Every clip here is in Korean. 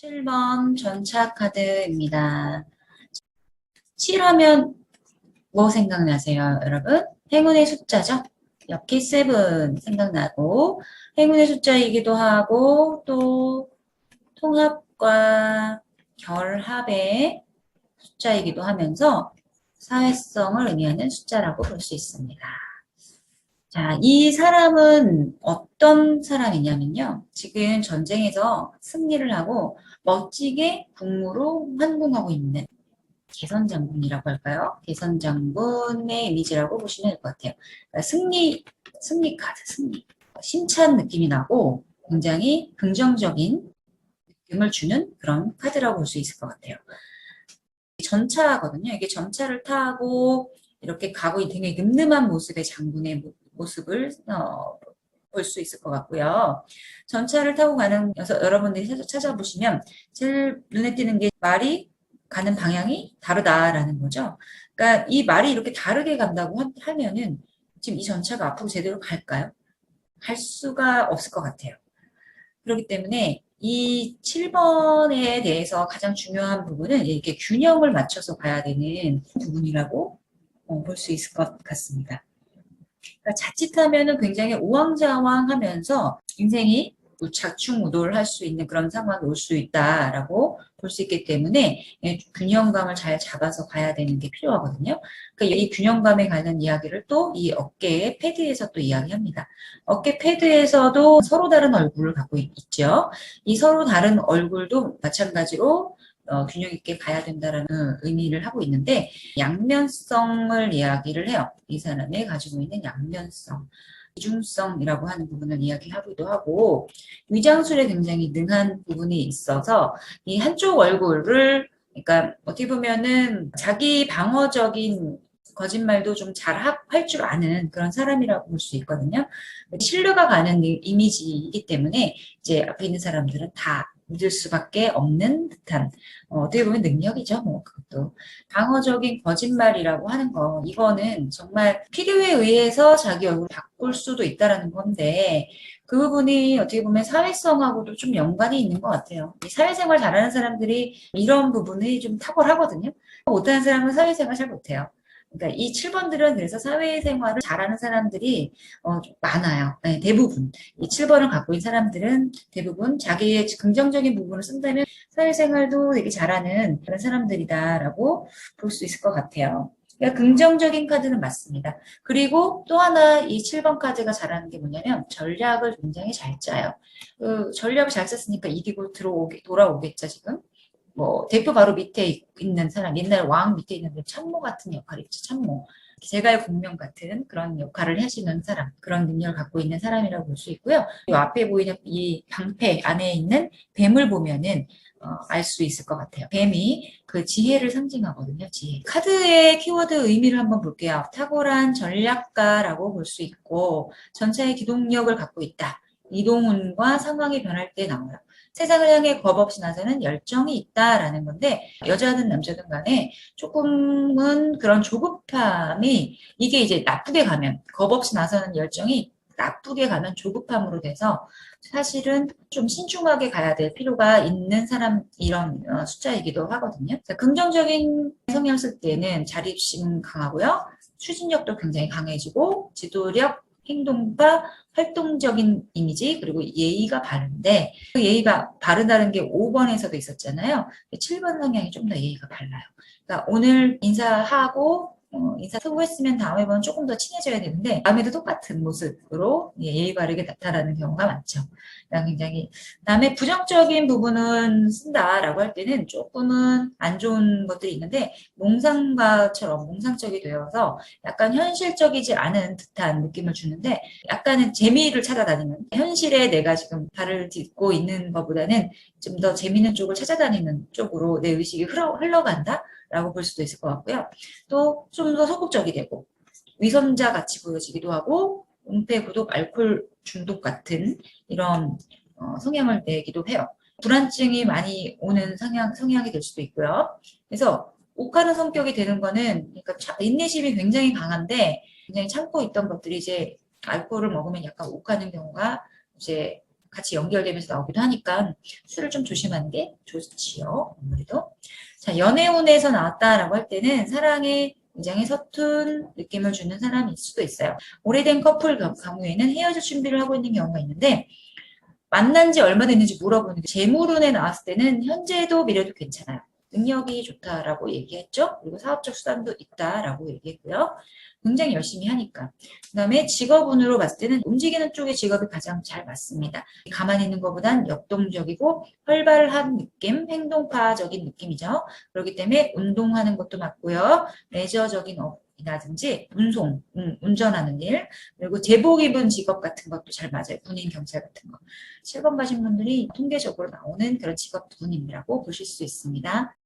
7번 전차 카드입니다. 7하면 뭐 생각나세요, 여러분? 행운의 숫자죠? 럭키 세븐 생각나고, 행운의 숫자이기도 하고, 또 통합과 결합의 숫자이기도 하면서 사회성을 의미하는 숫자라고 볼 수 있습니다. 자, 이 사람은 어떤 사람이냐면요. 지금 전쟁에서 승리를 하고 멋지게 국무로 환궁하고 있는 개선장군이라고 할까요? 개선장군의 이미지라고 보시면 될 것 같아요. 그러니까 승리 카드, 승리. 심찬 느낌이 나고 굉장히 긍정적인 느낌을 주는 그런 카드라고 볼 수 있을 것 같아요. 전차거든요. 이게 전차를 타고 이렇게 가고 되게 늠름한 모습의 장군의 모습을 볼 수 있을 것 같고요. 전차를 타고 가는 여러분들이 찾아보시면 제일 눈에 띄는 게 말이 가는 방향이 다르다라는 거죠. 그러니까 이 말이 이렇게 다르게 간다고 하면은 지금 이 전차가 앞으로 제대로 갈까요? 갈 수가 없을 것 같아요. 그렇기 때문에 이 7번에 대해서 가장 중요한 부분은 이렇게 균형을 맞춰서 가야 되는 부분이라고 볼 수 있을 것 같습니다. 그러니까 자칫하면은 굉장히 우왕좌왕하면서 인생이 좌충우돌 할 수 있는 그런 상황이 올 수 있다라고 볼 수 있기 때문에 균형감을 잘 잡아서 가야 되는 게 필요하거든요. 그러니까 이 균형감에 관한 이야기를 또 이 어깨의 패드에서 또 이야기합니다. 어깨 패드에서도 서로 다른 얼굴을 갖고 있죠. 이 서로 다른 얼굴도 마찬가지로 균형 있게 가야 된다라는 의미를 하고 있는데 양면성을 이야기를 해요. 이 사람이 가지고 있는 양면성, 이중성이라고 하는 부분을 이야기하기도 하고 위장술에 굉장히 능한 부분이 있어서 이 한쪽 얼굴을 그러니까 어떻게 보면은 자기 방어적인 거짓말도 좀 잘 할 줄 아는 그런 사람이라고 볼 수 있거든요. 신뢰가 가는 이미지이기 때문에 이제 앞에 있는 사람들은 다 믿을 수밖에 없는 듯한 어떻게 보면 능력이죠. 뭐 그것도 방어적인 거짓말이라고 하는 거 이거는 정말 필요에 의해서 자기 얼굴을 바꿀 수도 있다라는 건데 그 부분이 어떻게 보면 사회성하고도 좀 연관이 있는 것 같아요. 이 사회생활 잘하는 사람들이 이런 부분이 좀 탁월하거든요. 못하는 사람은 사회생활 잘 못해요. 그러니까 이 7번들은 그래서 사회생활을 잘하는 사람들이 좀 많아요. 네, 대부분. 이 7번을 갖고 있는 사람들은 대부분 자기의 긍정적인 부분을 쓴다면 사회생활도 되게 잘하는 그런 사람들이다라고 볼 수 있을 것 같아요. 그러니까 긍정적인 카드는 맞습니다. 그리고 또 하나 이 7번 카드가 잘하는 게 뭐냐면 전략을 굉장히 잘 짜요. 전략을 잘 짰으니까 이기고 돌아오겠죠, 지금. 뭐 대표 바로 밑에 있는 사람, 옛날 왕 밑에 있는 참모 같은 역할이죠, 참모. 제갈 공명 같은 그런 역할을 해주는 사람, 그런 능력을 갖고 있는 사람이라고 볼 수 있고요. 이 앞에 보이는 이 방패 안에 있는 뱀을 보면은 알 수 있을 것 같아요. 뱀이 그 지혜를 상징하거든요. 지혜. 카드의 키워드 의미를 한번 볼게요. 탁월한 전략가라고 볼 수 있고 전차의 기동력을 갖고 있다. 이동운과 상황이 변할 때 나와요. 세상을 향해 겁 없이 나서는 열정이 있다라는 건데 여자든 남자든 간에 조금은 그런 조급함이 이게 이제 나쁘게 가면 겁 없이 나서는 열정이 나쁘게 가면 조급함으로 돼서 사실은 좀 신중하게 가야 될 필요가 있는 사람 이런 숫자이기도 하거든요. 긍정적인 성향을 쓸 때는 자립심 강하고요. 추진력도 굉장히 강해지고 지도력, 행동과 활동적인 이미지 그리고 예의가 바른데 그 예의가 바르다는 게 5번에서도 있었잖아요. 7번 성향이 좀 더 예의가 발라요. 그러니까 오늘 인사하고 인사 수고했으면 다음에 번 조금 더 친해져야 되는데 다음에도 똑같은 모습으로 예의 바르게 나타나는 경우가 많죠. 그러니까 굉장히 그다음에 부정적인 부분은 쓴다라고 할 때는 조금은 안 좋은 것들이 있는데 몽상가처럼 몽상적이 되어서 약간 현실적이지 않은 듯한 느낌을 주는데 약간은 재미를 찾아다니는 현실에 내가 지금 발을 딛고 있는 것보다는 좀 더 재미있는 쪽을 찾아다니는 쪽으로 내 의식이 흘러간다라고 볼 수도 있을 것 같고요. 또 좀 더 소극적이 되고 위선자 같이 보여지기도 하고 은폐, 구독, 알코올 중독 같은 이런 성향을 내기도 해요. 불안증이 많이 오는 성향이 될 수도 있고요. 그래서 욱하는 성격이 되는 거는 그러니까 인내심이 굉장히 강한데 굉장히 참고 있던 것들이 이제 알코올을 먹으면 약간 욱하는 경우가 이제 같이 연결되면서 나오기도 하니까 술을 좀 조심하는 게 좋지요. 아무래도. 자, 연애운에서 나왔다라고 할 때는 사랑에 굉장히 서툰 느낌을 주는 사람일 수도 있어요. 오래된 커플 경우에는 헤어질 준비를 하고 있는 경우가 있는데 만난 지 얼마 됐는지 물어보는 게 재물운에 나왔을 때는 현재도 미래도 괜찮아요. 능력이 좋다라고 얘기했죠. 그리고 사업적 수단도 있다라고 얘기했고요. 굉장히 열심히 하니까. 그 다음에 직업운으로 봤을 때는 움직이는 쪽의 직업이 가장 잘 맞습니다. 가만히 있는 것보단 역동적이고 활발한 느낌, 행동파적인 느낌이죠. 그렇기 때문에 운동하는 것도 맞고요. 레저적인 이라든지 운송, 운전하는 일, 그리고 제복 입은 직업 같은 것도 잘 맞아요. 군인, 경찰 같은 거. 7번 가신 분들이 통계적으로 나오는 그런 직업군이라고 보실 수 있습니다.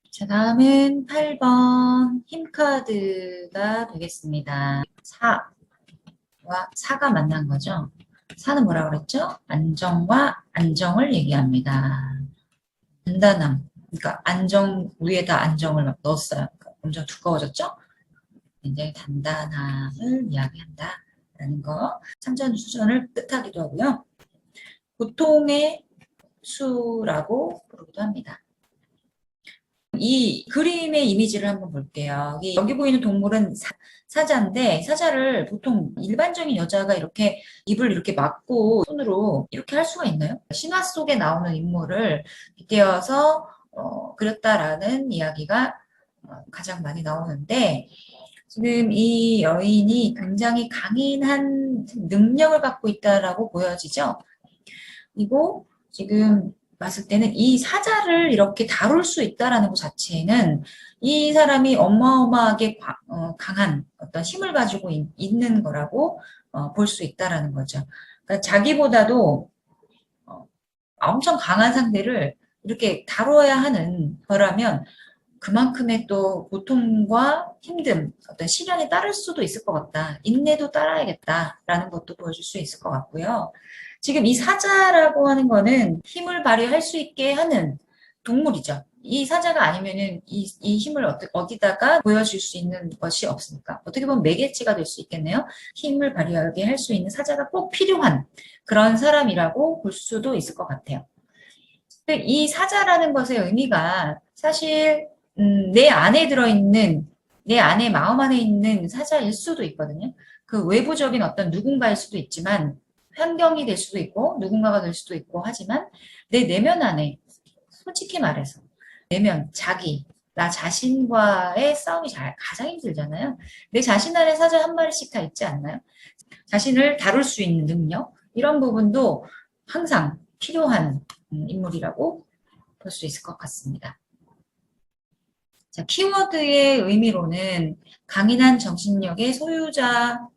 자, 다음은 8번 힘카드가 되겠습니다. 4와 4가 만난 거죠. 4는 뭐라고 그랬죠? 안정과 안정을 얘기합니다. 단단함. 그러니까 안정 위에다 안정을 막 넣었어요. 그러니까 엄청 두꺼워졌죠? 굉장히 단단함을 이야기한다라는 거. 참전수전을 뜻하기도 하고요. 고통의 수라고 부르기도 합니다. 이 그림의 이미지를 한번 볼게요. 여기 보이는 동물은 사자인데 사자를 보통 일반적인 여자가 이렇게 입을 이렇게 막고 손으로 이렇게 할 수가 있나요? 신화 속에 나오는 인물을 빗대어서 그렸다라는 이야기가 가장 많이 나오는데 지금 이 여인이 굉장히 강인한 능력을 갖고 있다라고 보여지죠. 그리고 지금 봤을 때는 이 사자를 이렇게 다룰 수 있다라는 것 자체는 이 사람이 어마어마하게 강한 어떤 힘을 가지고 있는 거라고 볼 수 있다라는 거죠. 그러니까 자기보다도 엄청 강한 상대를 이렇게 다뤄야 하는 거라면 그만큼의 또 고통과 힘듦, 어떤 시련이 따를 수도 있을 것 같다. 인내도 따라야겠다라는 것도 보여줄 수 있을 것 같고요. 지금 이 사자라고 하는 거는 힘을 발휘할 수 있게 하는 동물이죠. 이 사자가 아니면은 이 힘을 어디다가 보여줄 수 있는 것이 없으니까. 어떻게 보면 매개체가 될 수 있겠네요. 힘을 발휘하게 할 수 있는 사자가 꼭 필요한 그런 사람이라고 볼 수도 있을 것 같아요. 근데 이 사자라는 것의 의미가 사실 내 안에 들어있는 내 안에 마음 안에 있는 사자일 수도 있거든요. 그 외부적인 어떤 누군가일 수도 있지만 환경이 될 수도 있고 누군가가 될 수도 있고 하지만 내 내면 안에 솔직히 말해서 내면 자기 나 자신과의 싸움이 가장 힘들잖아요. 내 자신 안에 사자 한 마리씩 다 있지 않나요? 자신을 다룰 수 있는 능력 이런 부분도 항상 필요한 인물이라고 볼 수 있을 것 같습니다. 자, 키워드의 의미로는 강인한 정신력의 소유자,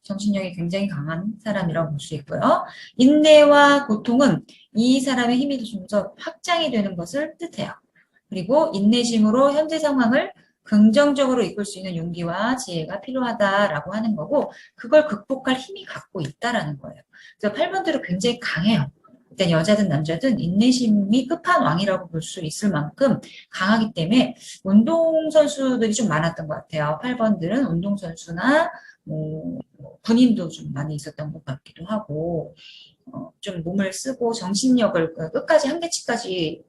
정신력이 굉장히 강한 사람이라고 볼 수 있고요. 인내와 고통은 이 사람의 힘이 좀 더 확장이 되는 것을 뜻해요. 그리고 인내심으로 현재 상황을 긍정적으로 이끌 수 있는 용기와 지혜가 필요하다라고 하는 거고 그걸 극복할 힘이 갖고 있다라는 거예요. 그래서 8번대로 굉장히 강해요. 일단 여자든 남자든 인내심이 끝판왕이라고 볼 수 있을 만큼 강하기 때문에 운동선수들이 좀 많았던 것 같아요. 8번들은 운동선수나 군인도 좀 많이 있었던 것 같기도 하고 좀 몸을 쓰고 정신력을 끝까지 한계치까지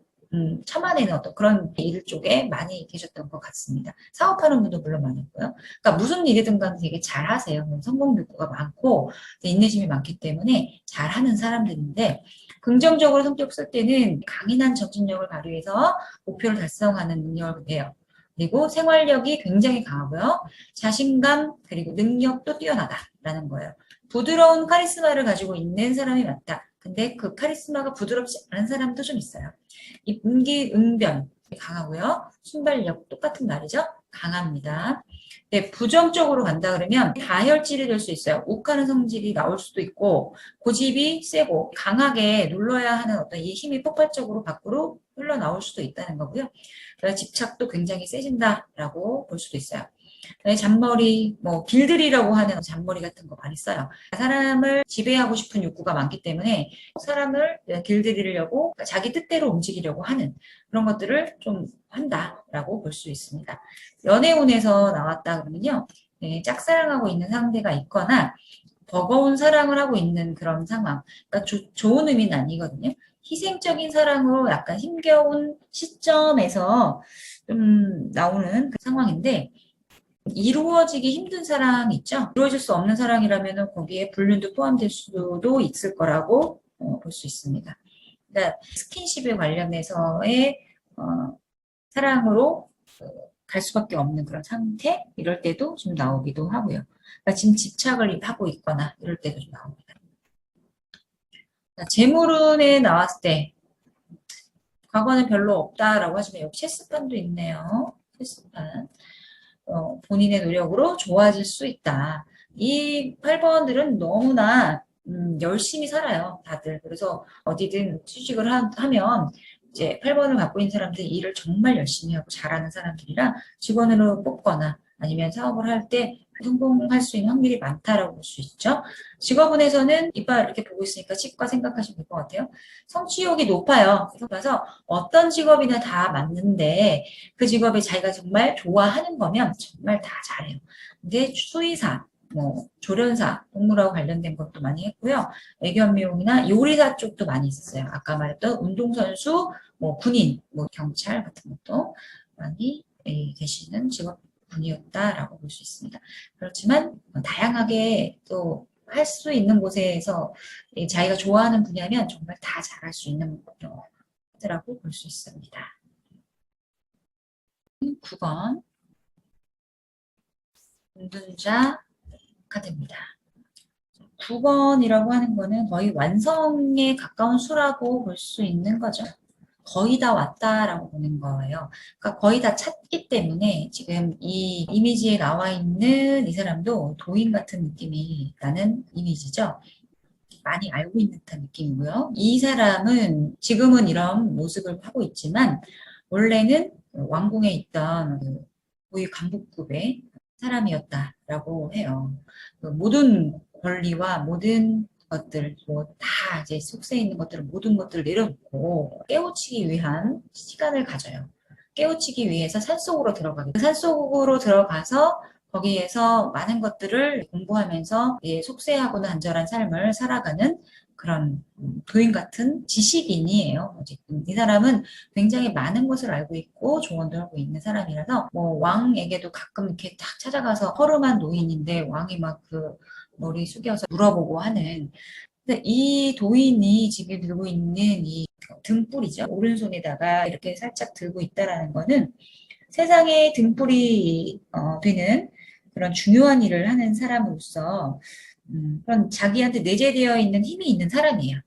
참아내는 어떤 그런 일 쪽에 많이 계셨던 것 같습니다. 사업하는 분도 물론 많았고요. 그러니까 무슨 일이든 간에 되게 잘하세요. 성공 욕구가 많고 인내심이 많기 때문에 잘하는 사람들인데 긍정적으로 성격 쓸 때는 강인한 정신력을 발휘해서 목표를 달성하는 능력을 배요. 그리고 생활력이 굉장히 강하고요. 자신감 그리고 능력도 뛰어나다라는 거예요. 부드러운 카리스마를 가지고 있는 사람이 맞다. 근데 그 카리스마가 부드럽지 않은 사람도 좀 있어요. 임기응변 강하고요. 순발력 똑같은 말이죠. 강합니다. 네, 부정적으로 간다 그러면 다혈질이 될 수 있어요. 욱하는 성질이 나올 수도 있고 고집이 세고 강하게 눌러야 하는 어떤 이 힘이 폭발적으로 밖으로 흘러나올 수도 있다는 거고요. 그래서 집착도 굉장히 세진다라고 볼 수도 있어요. 잔머리, 길들이라고 하는 잔머리 같은 거 많이 써요. 사람을 지배하고 싶은 욕구가 많기 때문에 사람을 길들이려고 자기 뜻대로 움직이려고 하는 그런 것들을 좀 한다라고 볼 수 있습니다. 연애운에서 나왔다 그러면요. 네, 짝사랑하고 있는 상대가 있거나 버거운 사랑을 하고 있는 그런 상황. 그러니까 좋은 의미는 아니거든요. 희생적인 사랑으로 약간 힘겨운 시점에서 좀 나오는 그 상황인데, 이루어지기 힘든 사랑 있죠? 이루어질 수 없는 사랑이라면 거기에 불륜도 포함될 수도 있을 거라고 볼 수 있습니다. 그러니까 스킨십에 관련해서의 사랑으로 갈 수밖에 없는 그런 상태? 이럴 때도 좀 나오기도 하고요. 그러니까 지금 집착을 하고 있거나 이럴 때도 좀 나옵니다. 재물운에 나왔을 때 과거는 별로 없다라고 하시면 여기 체스판도 있네요. 체스판. 본인의 노력으로 좋아질 수 있다. 이 8번들은 너무나 열심히 살아요. 다들. 그래서 어디든 취직을 하면 이제 8번을 갖고 있는 사람들이 일을 정말 열심히 하고 잘하는 사람들이라 직원으로 뽑거나 아니면 사업을 할 때 성공할 수 있는 확률이 많다라고 볼 수 있죠. 직업운에서는 이빨 이렇게 보고 있으니까 치과 생각하시면 될 것 같아요. 성취욕이 높아요. 그래서 어떤 직업이나 다 맞는데 그 직업에 자기가 정말 좋아하는 거면 정말 다 잘해요. 근데 수의사, 뭐 조련사, 동물하고 관련된 것도 많이 했고요. 애견 미용이나 요리사 쪽도 많이 있었어요. 아까 말했던 운동선수, 뭐 군인, 뭐 경찰 같은 것도 많이 계시는 직업군이었다라고 볼 수 있습니다. 그렇지만 다양하게 또 할 수 있는 곳에서 자기가 좋아하는 분야면 정말 다 잘할 수 있는 거라고 볼 수 있습니다. 9번 운둔자 카드입니다. 9번이라고 하는 거는 거의 완성에 가까운 수라고 볼 수 있는 거죠. 거의 다 왔다라고 보는 거예요. 그러니까 거의 다 찾기 때문에 지금 이 이미지에 나와 있는 이 사람도 도인 같은 느낌이 나는 이미지죠. 많이 알고 있는 듯한 느낌이고요. 이 사람은 지금은 이런 모습을 하고 있지만 원래는 왕궁에 있던 고위 간부급의 사람이었다라고 해요. 모든 권리와 모든 것들, 뭐 다 이제 속세에 있는 것들을 모든 것들을 내려놓고 깨우치기 위한 시간을 가져요. 깨우치기 위해서 산속으로 들어가게. 산속으로 들어가서 거기에서 많은 것들을 공부하면서 속세하고는 안전한 삶을 살아가는 그런 도인 같은 지식인이에요. 어쨌든 이 사람은 굉장히 많은 것을 알고 있고 조언도 하고 있는 사람이라서 뭐 왕에게도 가끔 이렇게 딱 찾아가서 허름한 노인인데 왕이 막 그 머리 숙여서 물어보고 하는. 근데 이 도인이 지금 들고 있는 이 등불이죠. 오른손에다가 이렇게 살짝 들고 있다라는 거는 세상에 등불이 되는 그런 중요한 일을 하는 사람으로서 그런 자기한테 내재되어 있는 힘이 있는 사람이에요.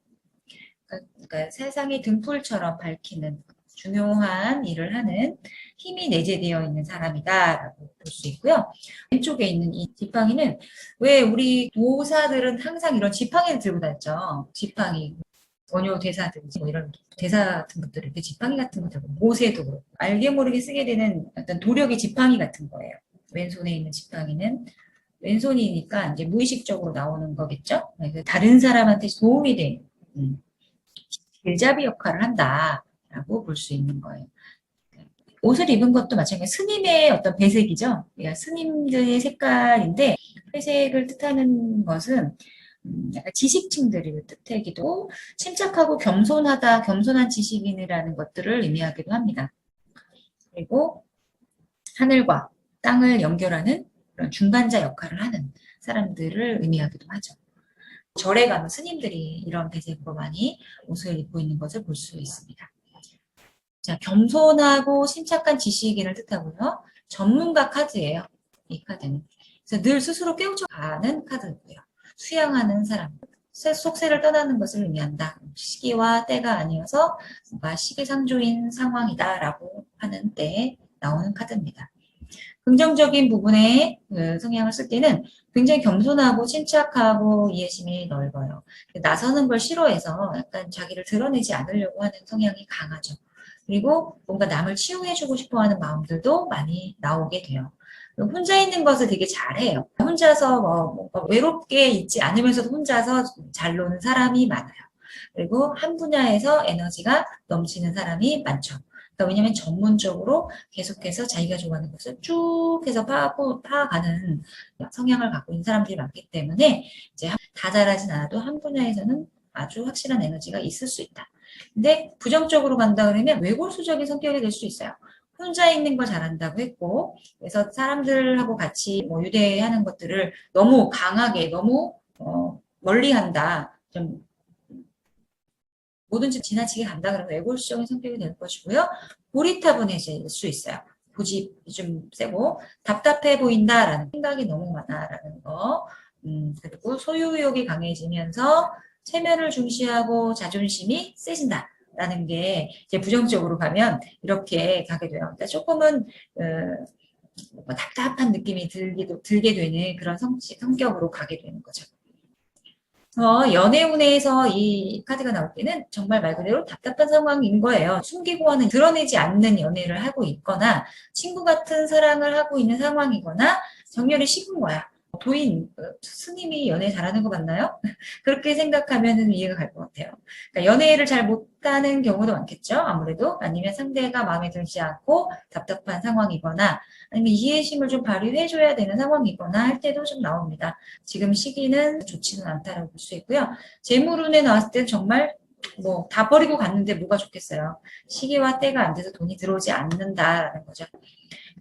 그러니까 세상의 등불처럼 밝히는 중요한 일을 하는 힘이 내재되어 있는 사람이다라고 볼 수 있고요. 왼쪽에 있는 이 지팡이는 왜 우리 도사들은 항상 이런 지팡이를 들고 다녔죠. 지팡이. 원효 대사들, 뭐 이런 대사 같은 것들, 이렇게 지팡이 같은 것들, 모세도 그렇고, 알게 모르게 쓰게 되는 어떤 도력의 지팡이 같은 거예요. 왼손에 있는 지팡이는 왼손이니까 이제 무의식적으로 나오는 거겠죠? 다른 사람한테 도움이 되는, 길잡이 역할을 한다라고 볼 수 있는 거예요. 옷을 입은 것도 마찬가지로 스님의 어떤 배색이죠. 그러니까 스님들의 색깔인데 회색을 뜻하는 것은 약간 지식층들을 뜻하기도 침착하고 겸손하다, 겸손한 지식인이라는 것들을 의미하기도 합니다. 그리고 하늘과 땅을 연결하는 그런 중간자 역할을 하는 사람들을 의미하기도 하죠. 절에 가면 스님들이 이런 배색으로 많이 옷을 입고 있는 것을 볼 수 있습니다. 자, 겸손하고 침착한 지식인을 뜻하고요. 전문가 카드예요. 이 카드는. 그래서 늘 스스로 깨우쳐가는 카드고요. 수양하는 사람. 속세를 떠나는 것을 의미한다. 시기와 때가 아니어서 뭔가 시기상조인 상황이다라고 하는 때에 나오는 카드입니다. 긍정적인 부분에 성향을 쓸 때는 굉장히 겸손하고 침착하고 이해심이 넓어요. 나서는 걸 싫어해서 약간 자기를 드러내지 않으려고 하는 성향이 강하죠. 그리고 뭔가 남을 치유해주고 싶어하는 마음들도 많이 나오게 돼요. 혼자 있는 것을 되게 잘해요. 혼자서 뭔가 외롭게 있지 않으면서도 혼자서 잘 노는 사람이 많아요. 그리고 한 분야에서 에너지가 넘치는 사람이 많죠. 그러니까 왜냐면 전문적으로 계속해서 자기가 좋아하는 것을 쭉 해서 파가는 성향을 갖고 있는 사람들이 많기 때문에 이제 다 잘하진 않아도 한 분야에서는 아주 확실한 에너지가 있을 수 있다. 근데 부정적으로 간다 그러면 외골수적인 성격이 될 수 있어요. 혼자 있는 걸 잘한다고 했고, 그래서 사람들하고 같이 뭐 유대하는 것들을 너무 강하게, 너무 멀리한다. 좀 뭐든지 지나치게 간다 그러면 외골수적인 성격이 될 것이고요. 고리타분해질 수 있어요. 고집이 좀 세고 답답해 보인다라는 생각이 너무 많아라는 거. 그리고 소유욕이 강해지면서 체면을 중시하고 자존심이 세진다라는 게 이제 부정적으로 가면 이렇게 가게 돼요. 그러니까 조금은 뭐 답답한 느낌이 들게 되는 그런 성격으로 가게 되는 거죠. 연애운에서 이 카드가 나올 때는 정말 말 그대로 답답한 상황인 거예요. 숨기고 하는, 드러내지 않는 연애를 하고 있거나, 친구 같은 사랑을 하고 있는 상황이거나, 정렬이 식은 거야. 도인, 스님이 연애 잘하는 거 맞나요? 그렇게 생각하면 이해가 갈 것 같아요. 그러니까 연애를 잘 못하는 경우도 많겠죠. 아무래도. 아니면 상대가 마음에 들지 않고 답답한 상황이거나, 아니면 이해심을 좀 발휘해줘야 되는 상황이거나 할 때도 좀 나옵니다. 지금 시기는 좋지는 않다라고 볼 수 있고요. 재물운에 나왔을 때는 정말 뭐 다 버리고 갔는데 뭐가 좋겠어요. 시기와 때가 안 돼서 돈이 들어오지 않는다라는 거죠.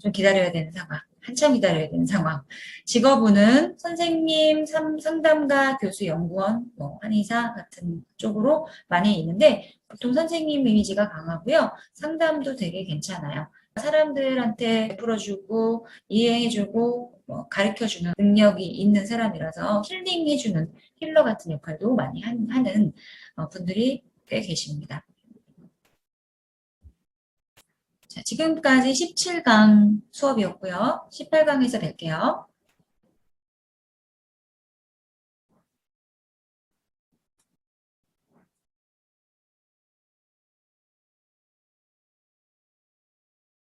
좀 기다려야 되는 상황. 한참 기다려야 되는 상황. 직업운은 선생님, 상담가, 교수, 연구원, 뭐 한의사 같은 쪽으로 많이 있는데 보통 선생님 이미지가 강하고요. 상담도 되게 괜찮아요. 사람들한테 풀어주고 이해해주고 뭐 가르쳐주는 능력이 있는 사람이라서 힐링해주는 힐러 같은 역할도 많이 하는 분들이 꽤 계십니다. 자, 지금까지 17강 수업이었고요. 18강에서 뵐게요.